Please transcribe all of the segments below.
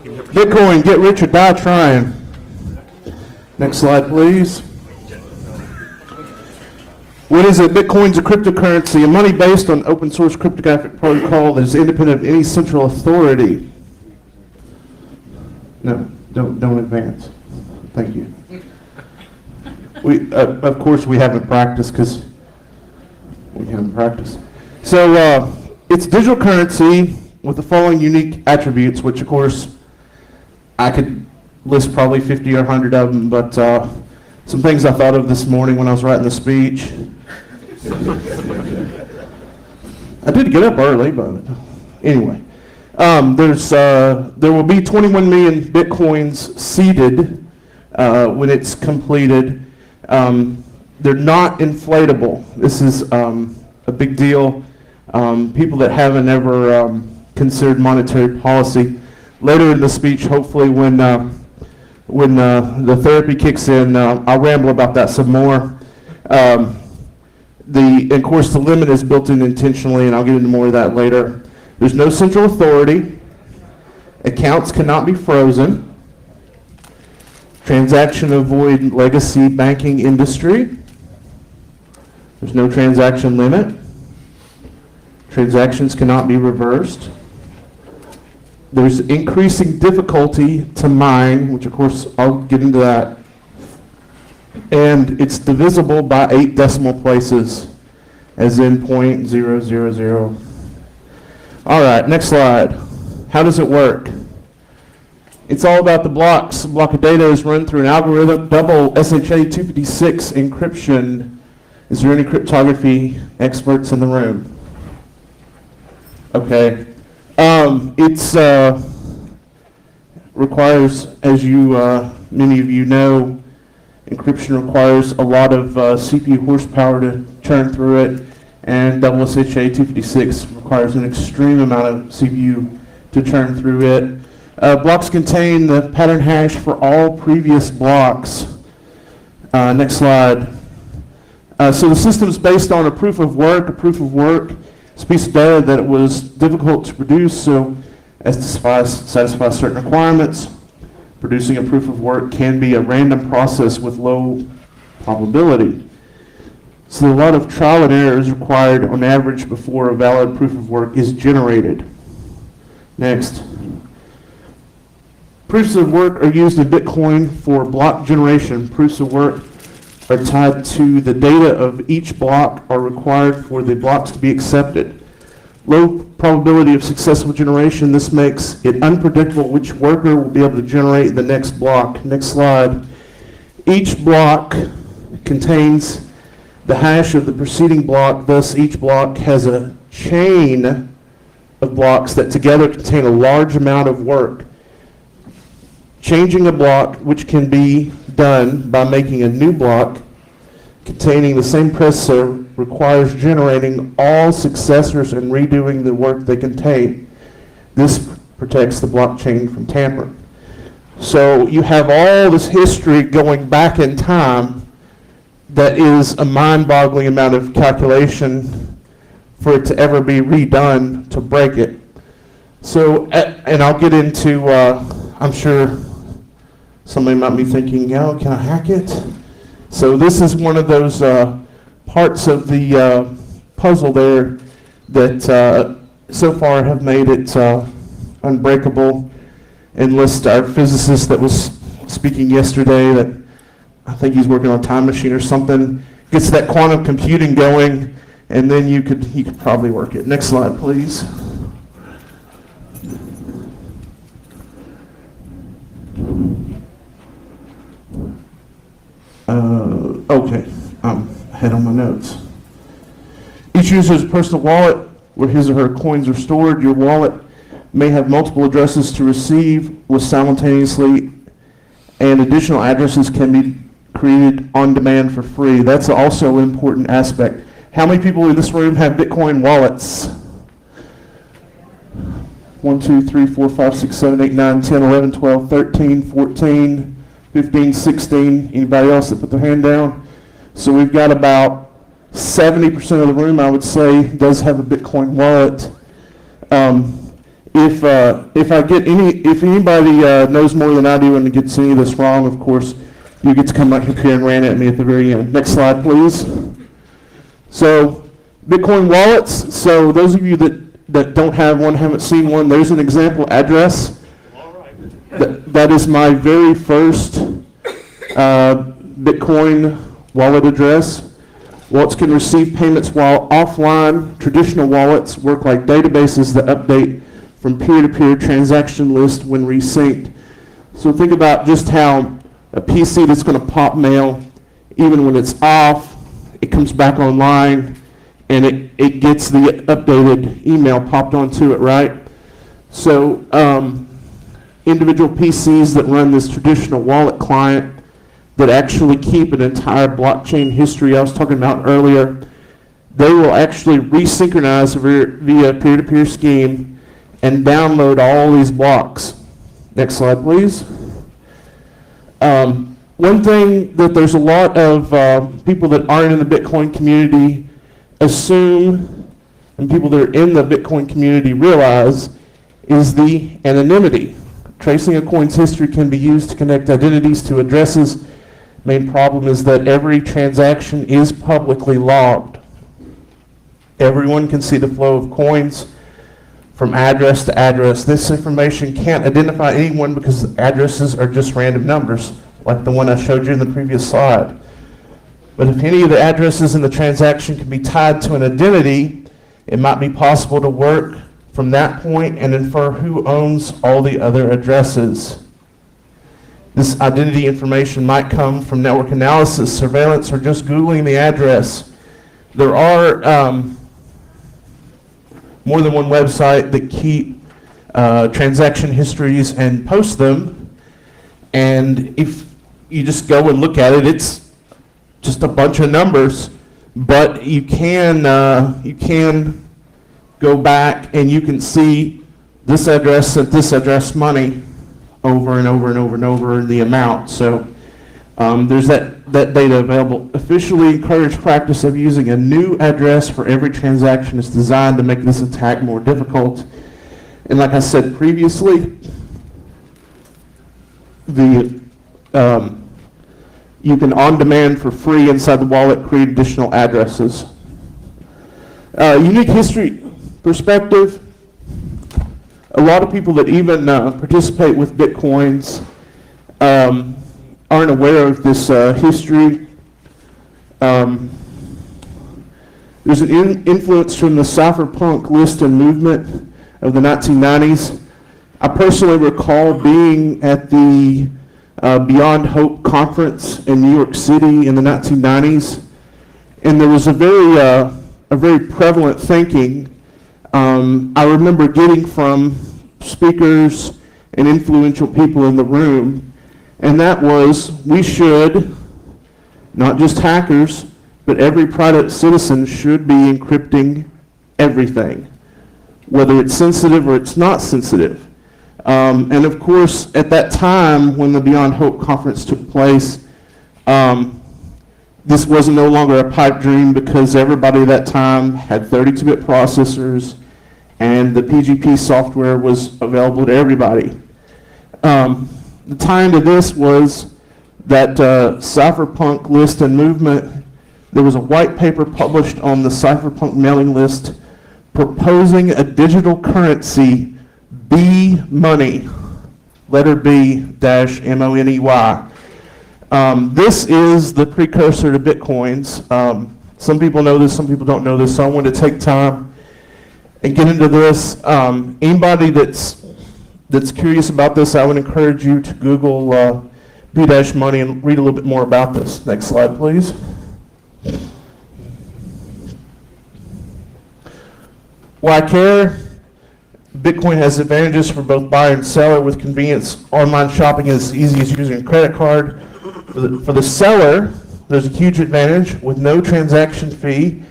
Bitcoin, get rich or die trying. Next slide, please. What is it? Bitcoin's a cryptocurrency, a money based on open source cryptographic protocol that is independent of any central authority. No, don't advance. Thank you. We, of course, we haven't practiced because we haven't practiced. So it's digital currency with the following unique attributes, which of course I could list probably 50 or 100 of them, but some things I thought of this morning when I was writing the speech. I did get up early, but anyway. There will be 21 million Bitcoins seeded when it's completed. They're not inflatable. This is a big deal. People that haven't ever considered monetary policy. Later in the speech, hopefully when the therapy kicks in, I'll ramble about that some more. Of course, the limit is built in intentionally, and I'll get into more of that later. There's no central authority. Accounts cannot be frozen. Transaction avoid legacy banking industry. There's no transaction limit. Transactions cannot be reversed. There's increasing difficulty to mine, which of course I'll get into that. And it's divisible by 8 decimal places, as in 0.000. All right, next slide. How does it work? It's all about the blocks. A block of data is run through an algorithm, double SHA-256 encryption. Is there any cryptography experts in the room? Okay. It requires, as many of you know, encryption requires a lot of CPU horsepower to churn through it, and double SHA-256 requires an extreme amount of CPU to churn through it. Blocks contain the pattern hash for all previous blocks. Next slide. So the system is based on a proof of work. A proof of work is a piece of data that it was difficult to produce, so as to satisfy certain requirements. Producing a proof of work can be a random process with low probability. So a lot of trial and error is required on average before a valid proof of work is generated. Next. Proofs of work are used in Bitcoin for block generation. Proofs of work are tied to the data of each block are required for the blocks to be accepted. Low probability of successful generation. This makes it unpredictable which worker will be able to generate the next block. Next slide. Each block contains the hash of the preceding block. Thus, each block has a chain of blocks that together contain a large amount of work. Changing a block, which can be done by making a new block containing the same processor, requires generating all successors and redoing the work they contain. This protects the blockchain from tampering. So you have all this history going back in time that is a mind-boggling amount of calculation for it to ever be redone to break it. So, and I'll get into, I'm sure somebody might be thinking, oh, can I hack it? So this is one of those parts of the puzzle there that so far have made it unbreakable. Enlist our physicist that was speaking yesterday, that I think he's working on a time machine or something, gets that quantum computing going, and then you could probably work it. Next slide, please. Okay, I'm ahead on my notes. Each user has a personal wallet where his or her coins are stored. Your wallet may have multiple addresses to receive with simultaneously, and additional addresses can be created on demand for free. That's also an important aspect. How many people in this room have Bitcoin wallets? 1, 2, 3, 4, 5, 6, 7, 8, 9, 10, 11, 12, 13, 14, 15, 16. Anybody else that put their hand down? So we've got about 70% of the room, I would say, does have a Bitcoin wallet. If anybody knows more than I do and gets any of this wrong, of course, you get to come up here and rant at me at the very end. Next slide, please. So, Bitcoin wallets. So those of you that don't have one, haven't seen one, there's an example address. All right. That is my very first Bitcoin wallet address. Wallets can receive payments while offline. Traditional wallets work like databases that update from peer-to-peer transaction list when resynced. So think about just how a PC that's going to pop mail, even when it's off, it comes back online and it gets the updated email popped onto it, right? So individual PCs that run this traditional wallet client that actually keep an entire blockchain history I was talking about earlier, they will actually resynchronize via peer-to-peer scheme and download all these blocks. Next slide, please. One thing that there's a lot of people that aren't in the Bitcoin community assume, and people that are in the Bitcoin community realize, is the anonymity. Tracing a coin's history can be used to connect identities to addresses. Main problem is that every transaction is publicly logged. Everyone can see the flow of coins from address to address. This information can't identify anyone because addresses are just random numbers, like the one I showed you in the previous slide. But if any of the addresses in the transaction can be tied to an identity, it might be possible to work from that point and infer who owns all the other addresses. This identity information might come from network analysis, surveillance, or just Googling the address. There are more than one website that keep transaction histories and post them. And if you just go and look at it, it's just a bunch of numbers. But you can go back and you can see this address sent this address money over and over and over and over the amount. So there's that data available. Officially encouraged practice of using a new address for every transaction is designed to make this attack more difficult. And like I said previously, you can on demand for free inside the wallet create additional addresses. Unique history perspective. A lot of people that even participate with Bitcoins aren't aware of this history. There's an influence from the cypherpunk list and movement of the 1990s. I personally recall being at the Beyond Hope conference in New York City in the 1990s, and there was a very prevalent thinking I remember getting from speakers and influential people in the room, and that was we should, not just hackers, but every private citizen should be encrypting everything, whether it's sensitive or it's not sensitive. And of course, at that time, when the Beyond Hope conference took place, this was no longer a pipe dream because everybody at that time had 32-bit processors and the PGP software was available to everybody. The tie into this was that cypherpunk list and movement. There was a white paper published on the cypherpunk mailing list proposing a digital currency, B-Money, letter B dash M-O-N-E-Y. This is the precursor to Bitcoins. Some people know this, some people don't know this, so I want to take time and get into this. Anybody that's curious about this, I would encourage you to Google B-Money and read a little bit more about this. Next slide, please. Why care? Bitcoin has advantages for both buyer and seller with convenience. Online shopping is as easy as using a credit card. For the seller, there's a huge advantage with no transaction fee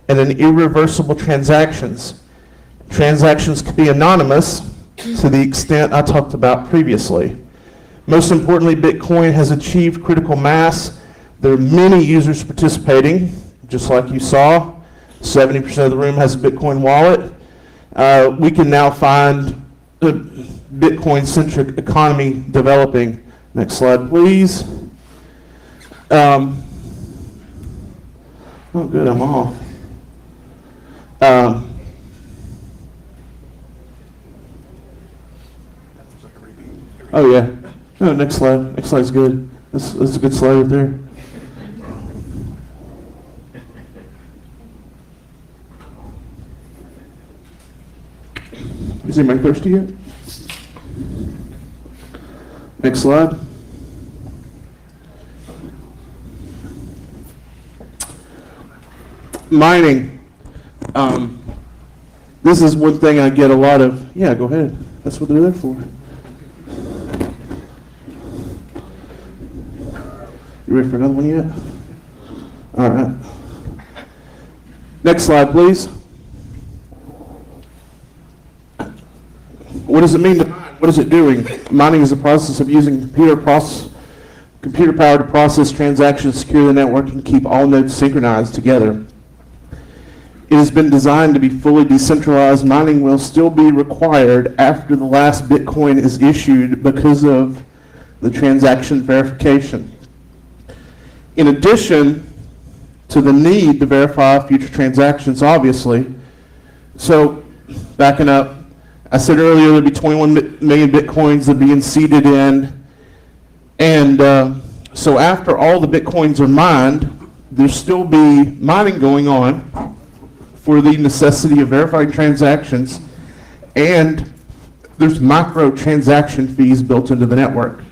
and an irreversible transactions. Transactions can be anonymous to the extent I talked about previously. Most importantly, Bitcoin has achieved critical mass. There are many users participating, just like you saw. 70% of the room has a Bitcoin wallet. We can now find Bitcoin-centric economy developing. Next slide, please. Oh, good, I'm off. Oh, yeah. No, next slide. Next slide's good. That's a good slide right there. Is anybody thirsty yet? Next slide. Mining. This is one thing I get a lot of. Yeah, go ahead. That's what they're there for. You ready for another one yet? All right. Next slide, please. What does it mean to mine? What is it doing? Mining is a process of using computer power to process transactions, secure the network, and keep all nodes synchronized together. It has been designed to be fully decentralized. Mining will still be required after the last Bitcoin is issued because of the transaction verification. In addition to the need to verify future transactions, obviously. So, backing up, I said earlier there'd be 21 million Bitcoins that are being seeded in. And so after all the Bitcoins are mined, there'll still be mining going on for the necessity of verifying transactions. And there's micro transaction fees built into the network.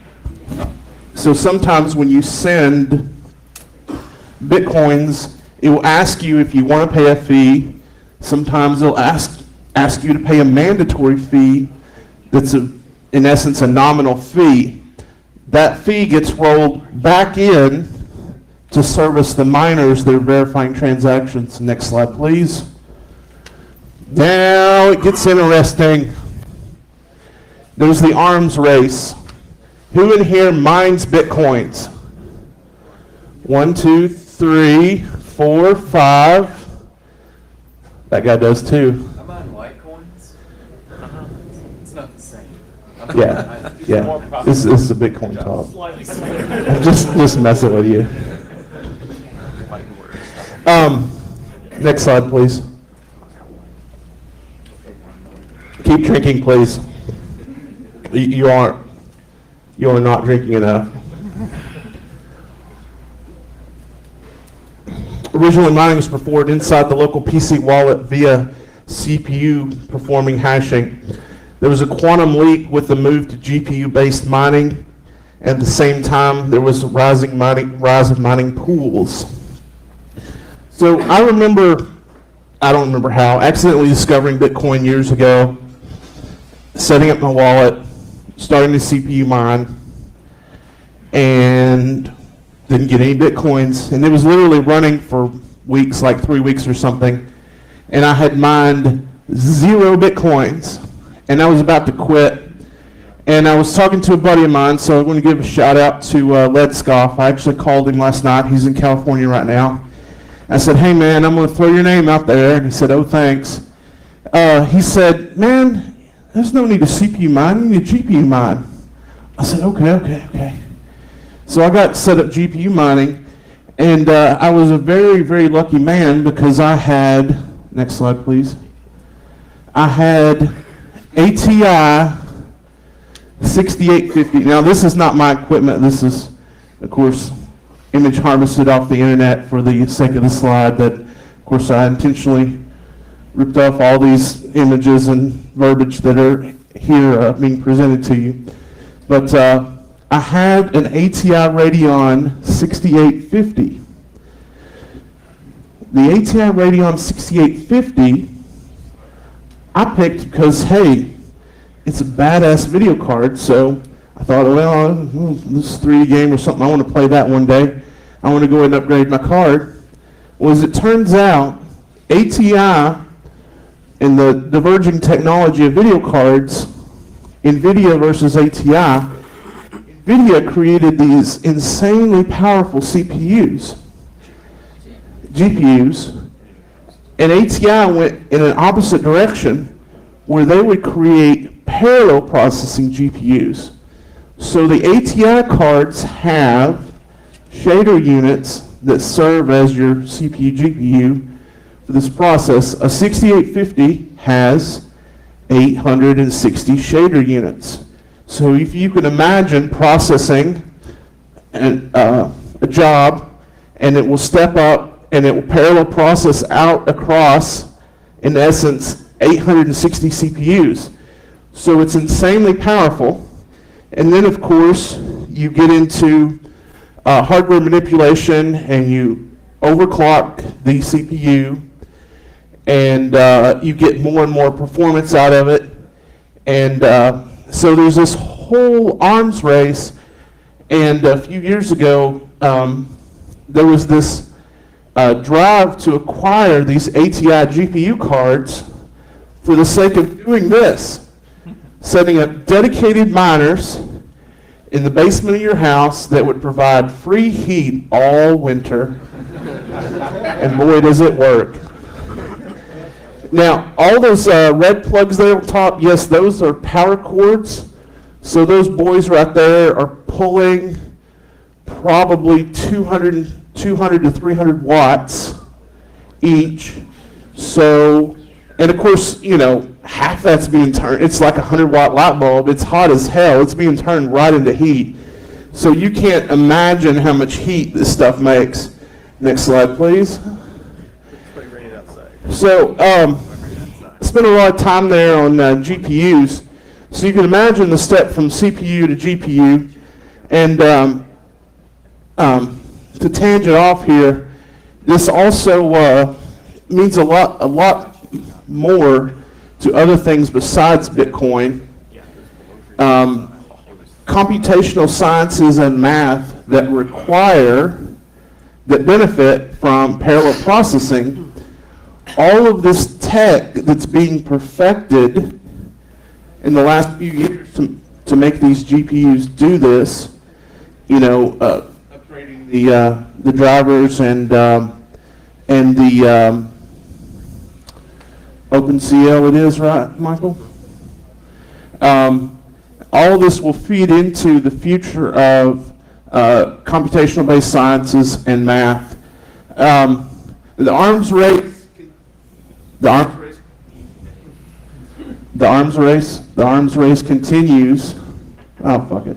So sometimes when you send Bitcoins, it will ask you if you want to pay a fee. Sometimes it'll ask you to pay a mandatory fee that's in essence a nominal fee. That fee gets rolled back in to service the miners that are verifying transactions. Next slide, please. Now it gets interesting. There's the arms race. Who in here mines Bitcoins? 1, 2, 3, 4, 5. That guy does too. I'm on Litecoins. It's not the same. Yeah. This is a Bitcoin talk. I'm just messing with you. Next slide, please. Keep drinking, please. You are not drinking enough. Originally, mining was performed inside the local PC wallet via CPU performing hashing. There was a quantum leap with the move to GPU-based mining. At the same time, there was a rise of mining pools. So I don't remember how, accidentally discovering Bitcoin years ago, setting up my wallet, starting the CPU mine, and didn't get any Bitcoins. And it was literally running for weeks, like 3 weeks or something. And I had mined 0 Bitcoins. And I was about to quit. And I was talking to a buddy of mine, so I want to give a shout out to Ledscoff. I actually called him last night. He's in California right now. I said, hey man, I'm going to throw your name out there. And he said, oh, thanks. He said, man, there's no need to CPU mine, you need a GPU mine. I said, okay. So I got set up GPU mining, and I was a very, very lucky man because I had, next slide please, I had ATI 6850. Now this is not my equipment, this is, of course, image harvested off the internet for the sake of the slide, but of course I intentionally ripped off all these images and verbiage that are here being presented to you. But I had an ATI Radeon 6850. The ATI Radeon 6850 I picked because, hey, it's a badass video card, so I thought, well, this is a 3D game or something, I want to play that one day. I want to go ahead and upgrade my card. Well, as it turns out, ATI and the diverging technology of video cards, NVIDIA versus ATI, NVIDIA created these insanely powerful GPUs, and ATI went in an opposite direction where they would create parallel processing GPUs. So the ATI cards have shader units that serve as your CPU, GPU for this process. A 6850 has 860 shader units. So if you can imagine processing a job, and it will step up and it will parallel process out across, in essence, 860 CPUs. So it's insanely powerful. And then, of course, you get into hardware manipulation and you overclock the CPU, and you get more and more performance out of it. And so there's this whole arms race. And a few years ago, there was this drive to acquire these ATI GPU cards for the sake of doing this, setting up dedicated miners in the basement of your house that would provide free heat all winter. And boy, does it work. Now, all those red plugs there on top, yes, those are power cords. So those boys right there are pulling probably 200 to 300 watts each. So, and of course, you know, half that's being turned, it's like a 100-watt light bulb. It's hot as hell. It's being turned right into heat. So you can't imagine how much heat this stuff makes. Next slide, please. So, spent a lot of time there on GPUs. So you can imagine the step from CPU to GPU. And to tangent off here, this also means a lot more to other things besides Bitcoin. Computational sciences and math that benefit from parallel processing. All of this tech that's being perfected in the last few years to make these GPUs do this, you know, upgrading the drivers and the OpenCL it is, right, Michael? All of this will feed into the future of computational-based sciences and math. The arms race continues. Oh, fuck it.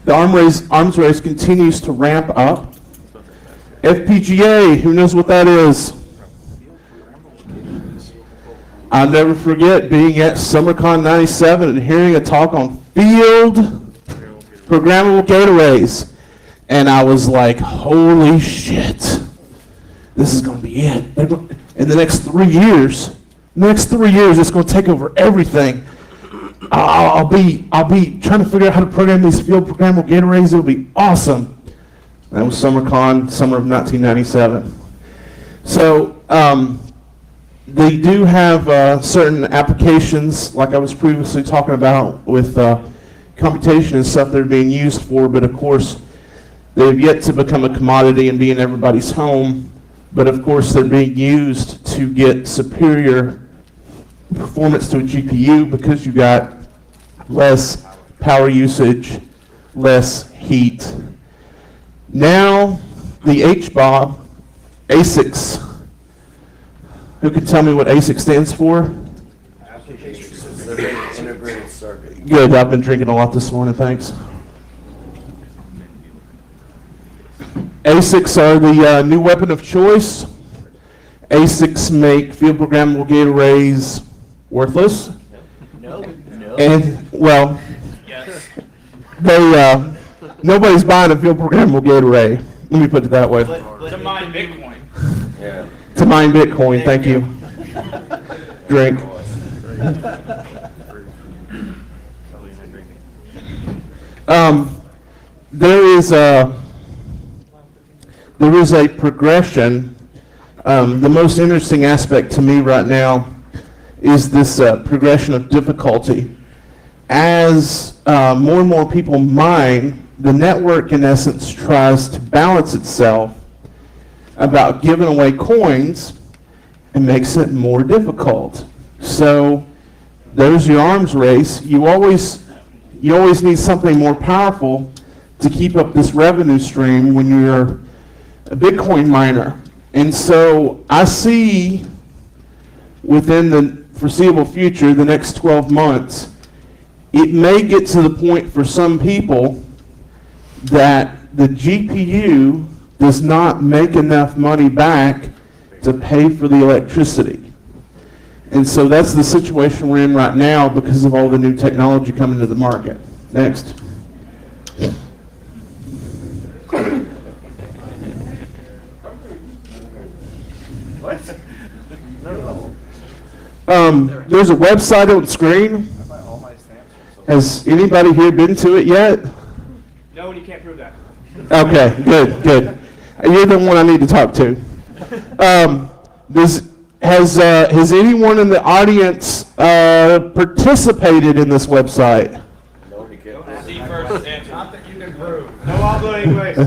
The arms race continues to ramp up. FPGA, who knows what that is? I'll never forget being at SummerCon 97 and hearing a talk on field programmable gate arrays. And I was like, holy shit, this is going to be it. In the next 3 years, it's going to take over everything. I'll be trying to figure out how to program these field programmable gate arrays. It'll be awesome. That was SummerCon, summer of 1997. So they do have certain applications, like I was previously talking about with computation and stuff they're being used for, but of course, they've yet to become a commodity and be in everybody's home. But of course, they're being used to get superior performance to a GPU because you got less power usage, less heat. Now, the HBOB, ASICs. Who can tell me what ASIC stands for? Application-specific integrated circuit. Good, I've been drinking a lot this morning, thanks. ASICs are the new weapon of choice. ASICs make field programmable gate arrays worthless. No. And, well, Yes. they, nobody's buying a field programmable gate array. Let me put it that way. To mine Bitcoin. Yeah. To mine Bitcoin, thank you. Drink. There is a progression. The most interesting aspect to me right now is this progression of difficulty. As more and more people mine, the network in essence tries to balance itself about giving away coins, it makes it more difficult. So there's your arms race. You always need something more powerful to keep up this revenue stream when you're a Bitcoin miner. And so I see within the foreseeable future, the next 12 months, it may get to the point for some people that the GPU does not make enough money back to pay for the electricity. And so that's the situation we're in right now because of all the new technology coming to the market. Next. There's a website on screen. Has anybody here been to it yet? No, and you can't prove that. Okay, good. You're the one I need to talk to. Has anyone in the audience participated in this website? No, you can't. See first answer. Not that you can prove. No, I'll do anyways.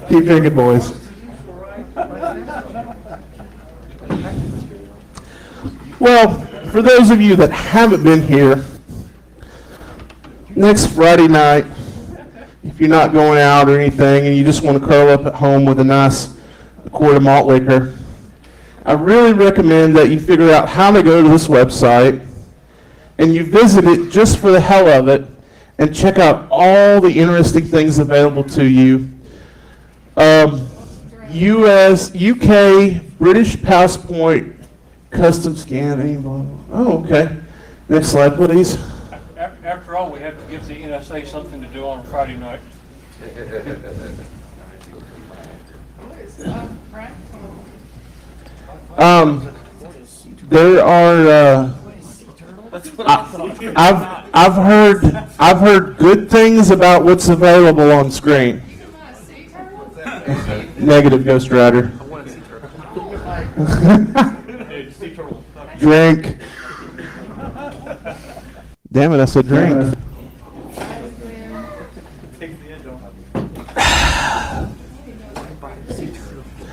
Keep drinking, boys. Well, for those of you that haven't been here, next Friday night, if you're not going out or anything and you just want to curl up at home with a nice quart of malt liquor, I really recommend that you figure out how to go to this website and you visit it just for the hell of it and check out all the interesting things available to you. US, UK, British passport, custom scanning. Oh, okay. Next slide, please. After all, we have to give the NSA something to do on Friday night. There are. I've heard good things about what's available on screen. Negative, Ghost Rider. I want to see turtle. Drink. Damn it! I said drink.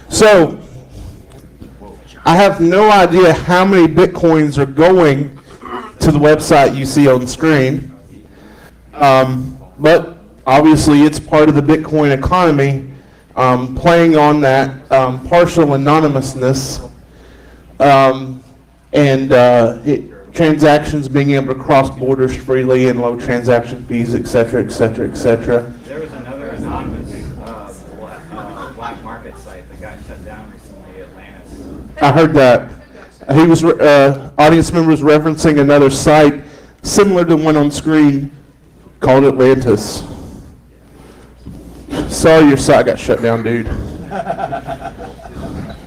So, I have no idea how many Bitcoins are going to the website you see on the screen. But obviously it's part of the Bitcoin economy, playing on that partial anonymousness transactions being able to cross borders freely and low transaction fees, et cetera, et cetera, et cetera. There was another anonymous black market site that got shut down recently, Atlantis. I heard that. He was, audience member was referencing another site similar to the one on screen called Atlantis. Sorry your site got shut down, dude.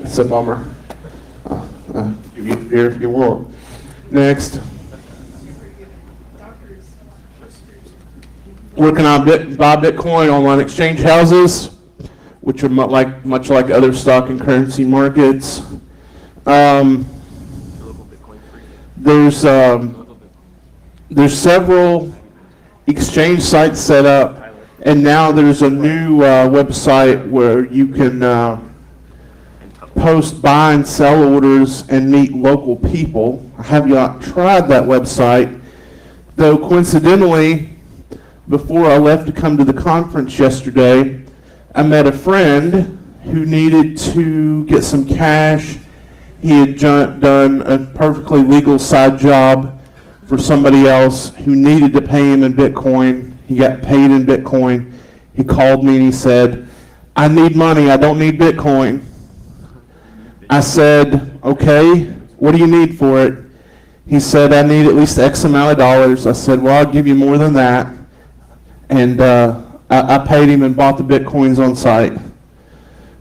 It's a bummer. If you want. Next. Where can I buy Bitcoin? Online exchange houses, which are much like other stock and currency markets. There's several exchange sites set up, and now there's a new website where you can post buy and sell orders and meet local people. I have not tried that website, though coincidentally, before I left to come to the conference yesterday, I met a friend who needed to get some cash. He had done a perfectly legal side job for somebody else who needed to pay him in Bitcoin. He got paid in Bitcoin. He called me and he said, "I need money, I don't need Bitcoin." I said, "Okay, what do you need for it?" He said, "I need at least X amount of dollars." I said, "Well, I'll give you more than that." And I paid him and bought the Bitcoins on site.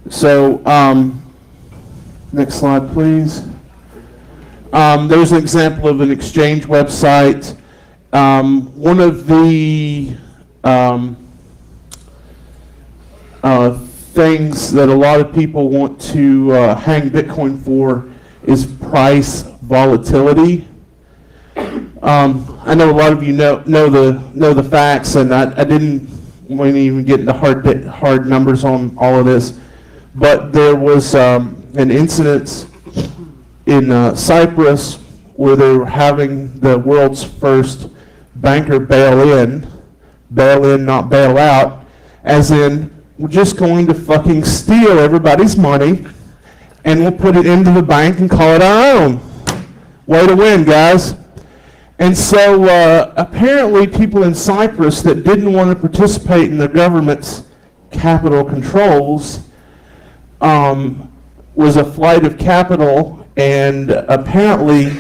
So, next slide, please. There's an example of an exchange website. One of the things that a lot of people want to hang Bitcoin for is price volatility. I know a lot of you know the facts, and I didn't we ain't even get into hard numbers on all of this, but there was an incident in Cyprus where they were having the world's first banker bail in, not bail out, as in, we're just going to fucking steal everybody's money and we'll put it into the bank and call it our own. Way to win, guys. And so apparently people in Cyprus that didn't want to participate in the government's capital controls was a flight of capital, and apparently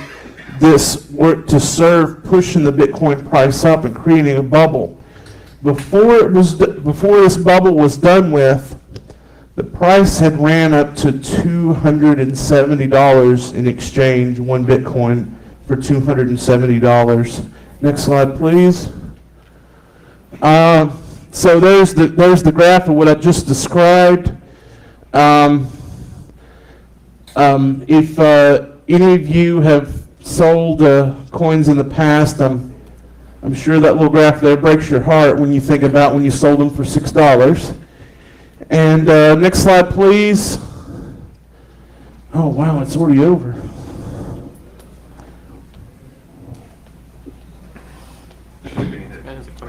this worked to serve pushing the Bitcoin price up and creating a bubble. Before this bubble was done with, the price had ran up to $270 in exchange, one Bitcoin for $270. Next slide, please. So there's the graph of what I just described. If any of you have sold coins in the past, I'm sure that little graph there breaks your heart when you think about when you sold them for $6. And next slide, please. Oh, wow, it's already over.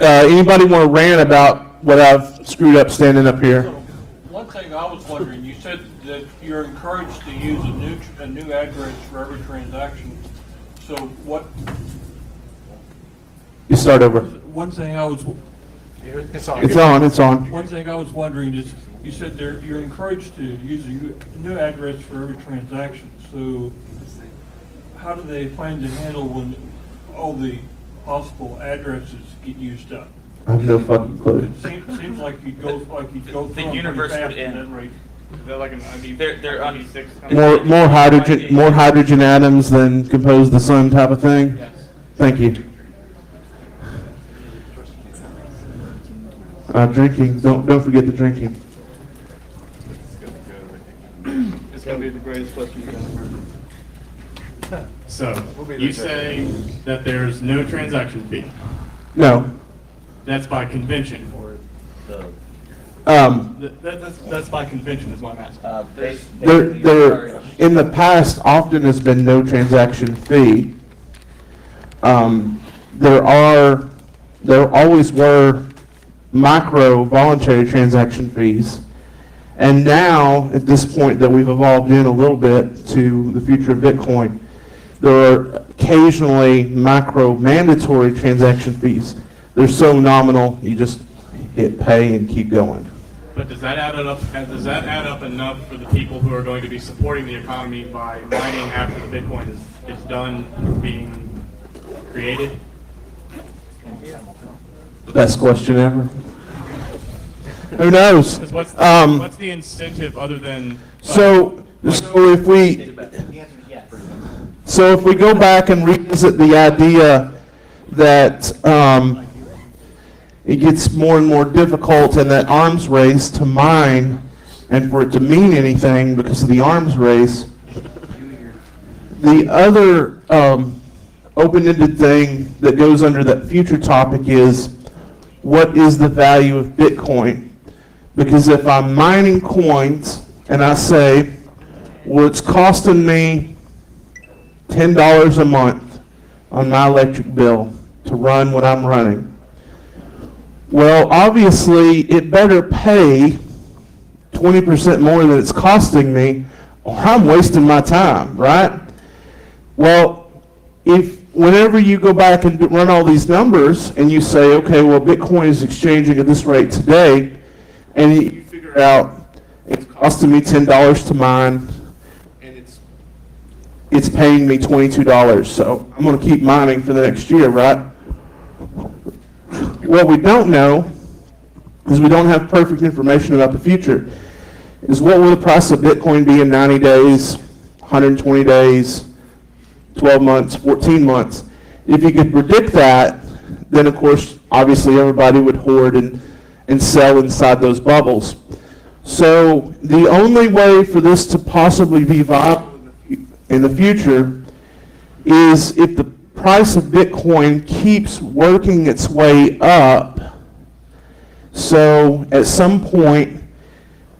Anybody want to rant about what I've screwed up standing up here? So, one thing I was wondering, you said that you're encouraged to use a new address for every transaction. So what? You start over. One thing I was. It's on. One thing I was wondering is, you said you're encouraged to use a new address for every transaction. So how do they plan to handle when all the possible addresses get used up? I have no fucking clue. It seems like you'd go The through universe pretty would fast at end. that rate. They're like an ID. They're on More hydrogen atoms than compose the sun type of thing? Yes. Thank you. Drinking, don't forget the drinking. It's gonna be the greatest question you've ever heard. So, you say that there's no transaction fee. No. That's by convention. That's by convention is what I'm asking. There, in the past, often has been no transaction fee. There always were micro voluntary transaction fees. And now, at this point that we've evolved in a little bit to the future of Bitcoin, there are occasionally macro mandatory transaction fees. They're so nominal, you just hit pay and keep going. But does that add up? Does that add up enough for the people who are going to be supporting the economy by mining after the Bitcoin is done being created? Best question ever. Who knows? 'Cause what's the incentive other than? So if we go back and revisit the idea that it gets more and more difficult in that arms race to mine and for it to mean anything because of the arms race, the other open-ended thing that goes under that future topic is, what is the value of Bitcoin? Because if I'm mining coins and I say, well, it's costing me $10 a month on my electric bill to run what I'm running. Well, obviously, it better pay 20% more than it's costing me, or I'm wasting my time, right? Well, whenever you go back and run all these numbers and you say, okay, well, Bitcoin is exchanging at this rate today, and you figure out it's costing me $10 to mine, and it's paying me $22, so I'm going to keep mining for the next year, right? What we don't know, because we don't have perfect information about the future, is what will the price of Bitcoin be in 90 days, 120 days, 12 months, 14 months. If you could predict that, then of course, obviously everybody would hoard and sell inside those bubbles. So the only way for this to possibly be viable in the future is if the price of Bitcoin keeps working its way up So at some point,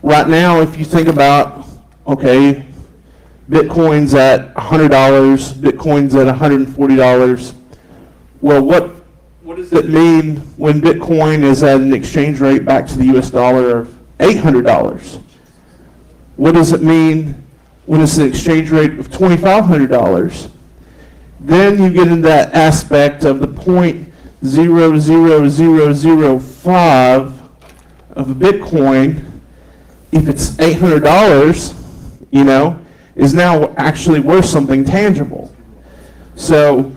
right now, if you think about, okay, Bitcoin's at $100, Bitcoin's at $140. Well, what does it mean when Bitcoin is at an exchange rate back to the US dollar of $800? What does it mean when it's an exchange rate of $2,500? Then you get into that aspect of the 0.00005 of a Bitcoin. If it's $800, is now actually worth something tangible. So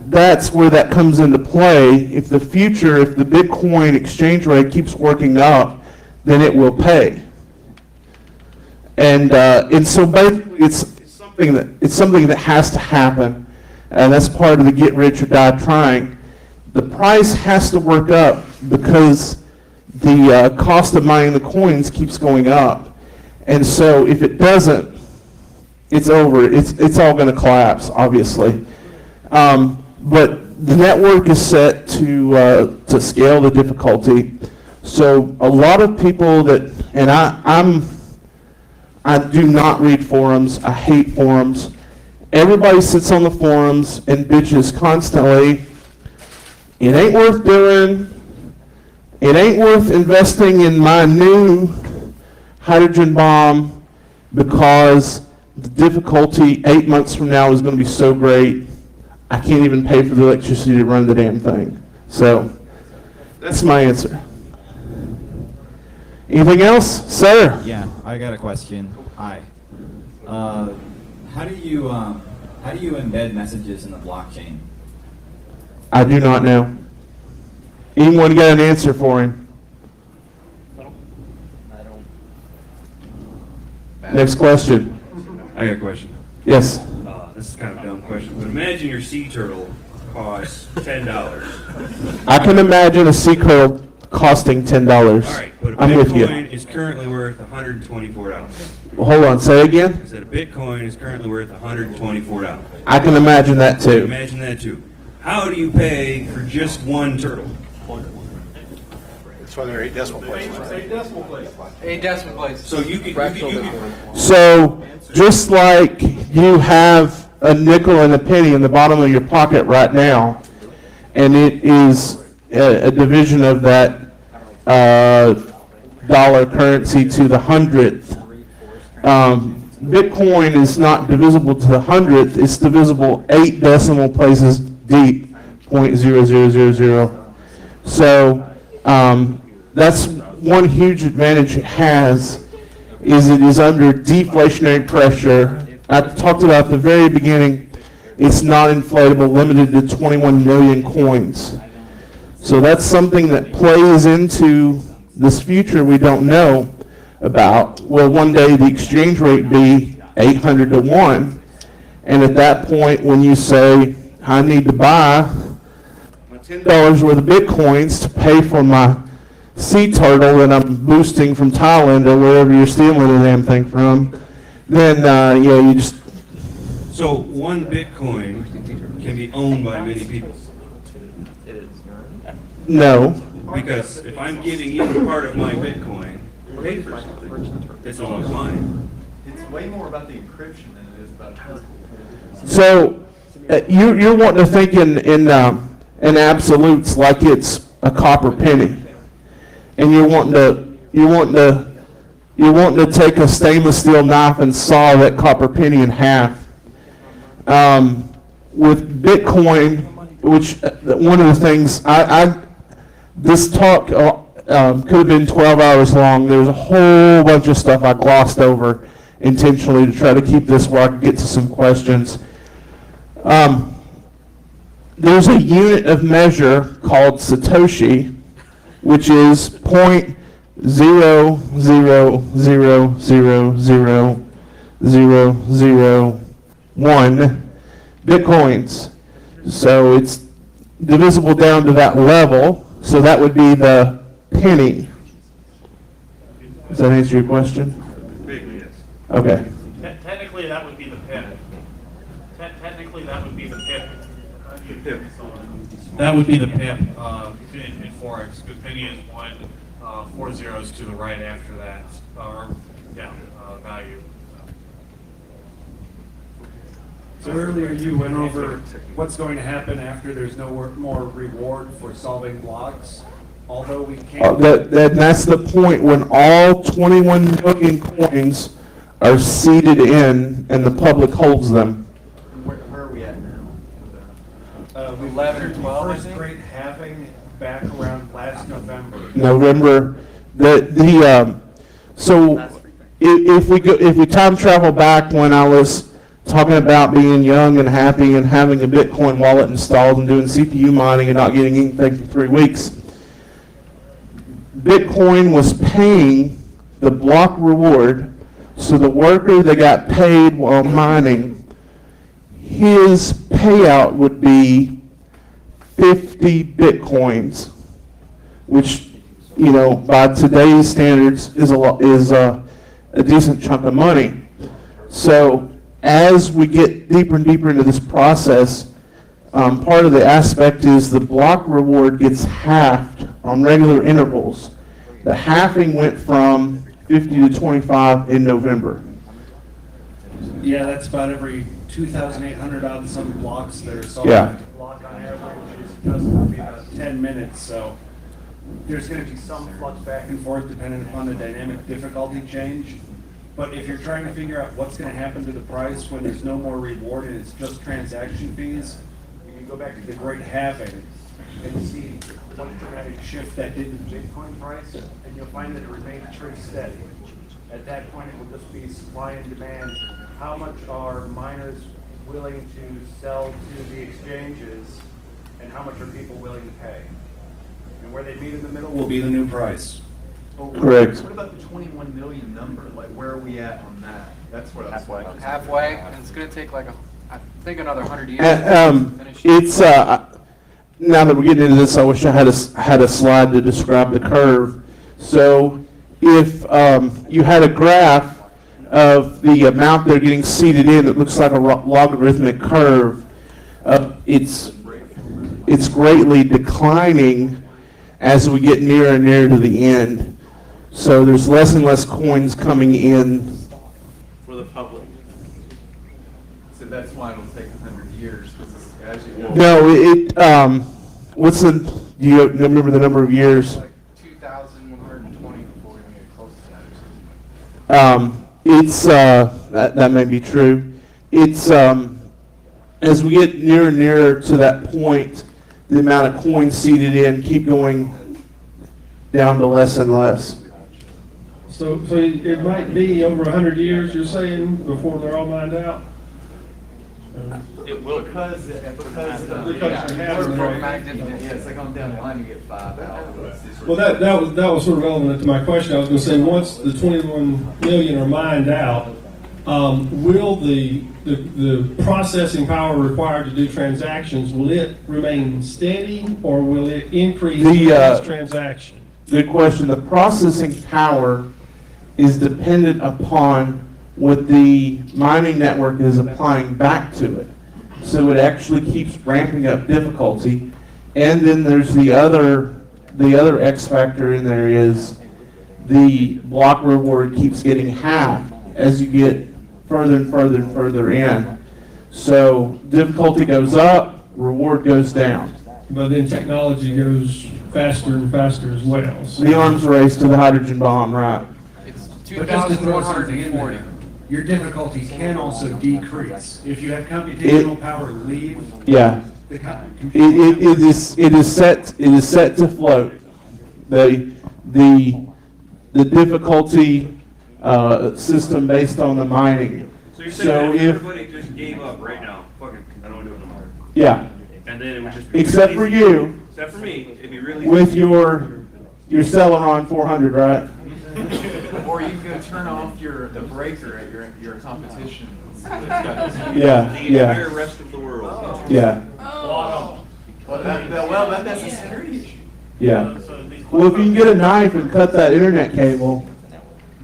that's where that comes into play. If the Bitcoin exchange rate keeps working up, then it will pay. And so basically it's something that has to happen, and that's part of the get rich or die trying. The price has to work up because the cost of mining the coins keeps going up. And so if it doesn't, it's over. It's all going to collapse, obviously. But the network is set to scale the difficulty. So a lot of people and I do not read forums. I hate forums. Everybody sits on the forums and bitches constantly. It ain't worth doing. It ain't worth investing in my new hydrogen bomb because the difficulty 8 months from now is going to be so great, I can't even pay for the electricity to run the damn thing. So that's my answer. Anything else? Sir? Yeah, I got a question. Hi. How do you embed messages in the blockchain? I do not know. Anyone got an answer for him? Next question. I got a question. Yes. This is kind of a dumb question, but imagine your sea turtle costs $10. I can imagine a sea turtle costing $10. All right, but a I'm with you. Bitcoin is currently worth $124. Hold on, say again. I said a Bitcoin is currently worth $124. I can imagine that too. Imagine that too. How do you pay for just one turtle? That's why there are 8 decimal places. Eight decimal places. So you could So just like you have a nickel and a penny in the bottom of your pocket right now, and it is a division of that dollar currency to the 100th. Bitcoin is not divisible to the 100th, it's divisible 8 decimal places deep, 0.0000. So that's one huge advantage it has, is it is under deflationary pressure. I talked about at the very beginning, it's not inflatable, limited to 21 million coins. So that's something that plays into this future we don't know about. Will one day the exchange rate be 800 to 1? And at that point, when you say, I need to buy my $10 worth of Bitcoins to pay for my sea turtle that I'm boosting from Thailand or wherever you're stealing the damn thing from, then you just... So one Bitcoin can be owned by many people. No. Because if I'm giving you part of my Bitcoin, pay for something, it's all mine. It's way more about the encryption than it is about physical. So you're wanting to think in absolutes like it's a copper penny, and you're wanting to take a stainless steel knife and saw that copper penny in half. With Bitcoin, which one of the things this talk could have been 12 hours long. There was a whole bunch of stuff I glossed over intentionally to try to keep this where I could get to some questions. There's a unit of measure called Satoshi, which is 0.000000001 Bitcoins. So it's divisible down to that level. So that would be the penny. Does that answer your question? Okay. Technically, that would be the pip. Technically, that would be the pip. That would be the PIP. In Forex, because penny is one, 4 zeros to the right after that, or, value. So earlier you went over what's going to happen after there's no more reward for solving blocks, although we can't. That's the point when all 21 million coins are seeded in and the public holds them. Where are we at now? We 11 or 12, I First think. great halving back around last November. November, so if we time travel back when I was talking about being young and happy and having a Bitcoin wallet installed and doing CPU mining and not getting anything for 3 weeks, Bitcoin was paying the block reward, so the worker that got paid while mining, his payout would be 50 Bitcoins, which, by today's standards is a decent chunk of money. So as we get deeper and deeper into this process, part of the aspect is the block reward gets halved on regular intervals. The halving went from 50 to 25 in November. Yeah, that's about every 2,800 odd some blocks that are solved. Yeah. A block on average is supposed to be about 10 minutes, so there's going to be some flux back and forth depending upon the dynamic difficulty change. But if you're trying to figure out what's going to happen to the price when there's no more reward and it's just transaction fees, you can go back to the great halving and see what dramatic shift that did to the Bitcoin price, and you'll find that it remained pretty steady. At that point, it will just be supply and demand. How much are miners willing to sell to the exchanges, and how much are people willing to pay? And where they meet in the middle will be the new price. Correct. What about the 21 million number? Like, where are we at on that? That's what I was Halfway, and it's gonna take like I think another 100 years. And, to finish. it's now that we're getting into this, I wish I had a slide to describe the curve. So if you had a graph of the amount they're getting seeded in, it looks like a logarithmic curve. It's greatly declining as we get nearer and nearer to the end. So there's less and less coins coming in. For the public. So that's why it'll take 100 years, because as you go. No, what's do you remember the number of years? Like 2,120 before we get close to that. It's, that may be true. It's, as we get nearer and nearer to that point, the amount of coins seeded in keep going down to less and less. So it might be over 100 years, you're saying, before they're all mined out? It will. Because you're having it's like on down the line, you get 5 out. Well, that was sort of relevant to my question. I was going to say, once the 21 million are mined out, will the processing power required to do transactions, will it remain steady or will it increase with each transaction? Good question. The processing power is dependent upon what the mining network is applying back to it. So it actually keeps ramping up difficulty. And then there's the other X factor in there is the block reward keeps getting halved as you get further and further and further in. So difficulty goes up, reward goes down. But then technology goes faster and faster as well. So The arms race to the hydrogen bomb, right? It's But just to throw something in 2,140. there, your difficulty can also decrease. If you have computational power leave, Yeah. the It is set to float. The difficulty system based on the mining. So you're So saying that if- everybody just gave up right now? Fucking, I don't want to do it no more. Yeah, And then it would just be. except for you Except for me, it'd be really. with your Celeron 400, right? Or you can go turn off the breaker at your competition. Yeah, The yeah, entire rest of the world. yeah, Well, that's a security issue. yeah. Well, if you can get a knife and cut that internet cable.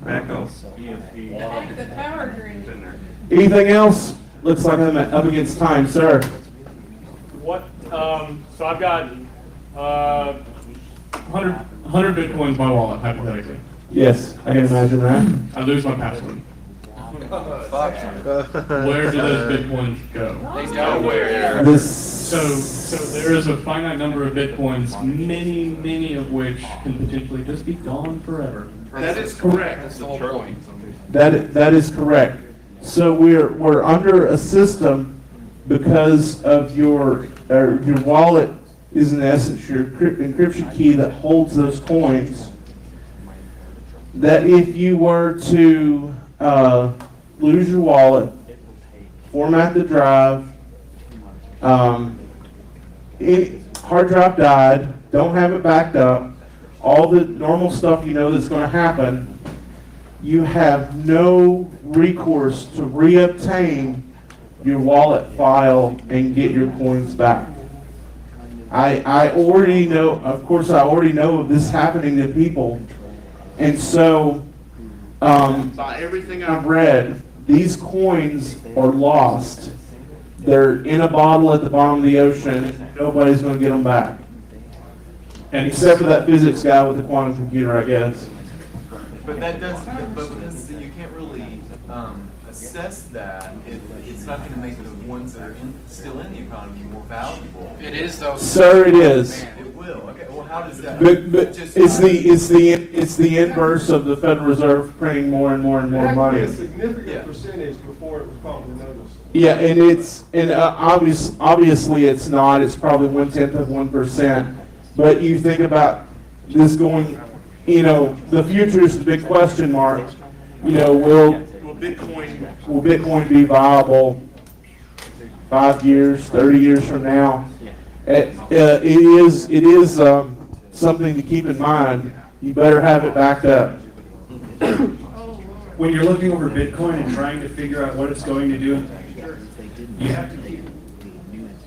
Back off. The power grid. Anything else? Looks like I'm up against time, sir. What So I've got 100 Bitcoins by wallet, hypothetically. Yes, I can imagine that. I lose my password. Where do those Bitcoins go? Nowhere. So there is a finite number of Bitcoins, many of which can potentially just be gone forever. That is correct. That's the whole point. That is correct. So we're under a system because of your wallet is in essence your encryption key that holds those coins. That if you were to lose your wallet, format the drive, hard drive died, don't have it backed up, all the normal stuff you know that's going to happen, you have no recourse to reobtain your wallet file and get your coins back. I already know, of course I already know of this happening to people, and so by everything I've read, these coins are lost. They're in a bottle at the bottom of the ocean. Nobody's going to get them back. And except for that physics guy with the quantum computer, I guess. But that does, but because you can't really assess that, it's not going to make the ones that are still in the economy more valuable. It is though. Sir, it is. It will. Okay. Well, how does that? But it's the inverse of the Federal Reserve printing more and more and more money. A significant percentage before it was probably noticed. Yeah, and obviously it's not. It's probably 1/10%. But you think about this going, the future is the big question mark. Will Bitcoin be viable 5 years, 30 years from now? It is something to keep in mind. You better have it backed up. When you're looking over Bitcoin and trying to figure out what it's going to do, you have to keep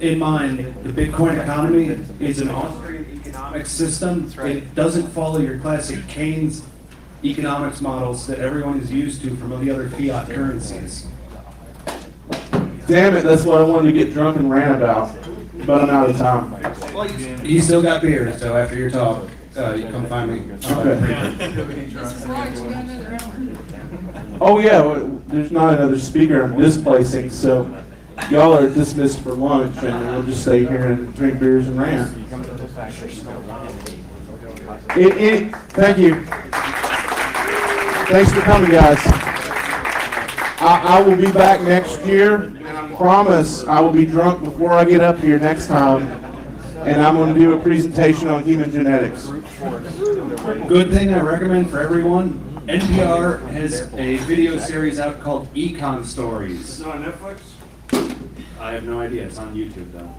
in mind the Bitcoin economy is an Austrian economic system. It doesn't follow your classic Keynes economics models that everyone is used to from the other fiat currencies. Damn it, that's what I wanted to get drunk and rant about. But I'm out of time. You still got beer, so after your talk, you come find me. Okay. Oh yeah, there's not another speaker I'm displacing, so y'all are dismissed for lunch, and we'll just stay here and drink beers and rant. Thank you. Thanks for coming, guys. I will be back next year, and I promise I will be drunk before I get up here next time, and I'm going to do a presentation on human genetics. Good thing I recommend for everyone, NPR has a video series out called Econ Stories. It's not on Netflix? I have no idea. It's on YouTube, though.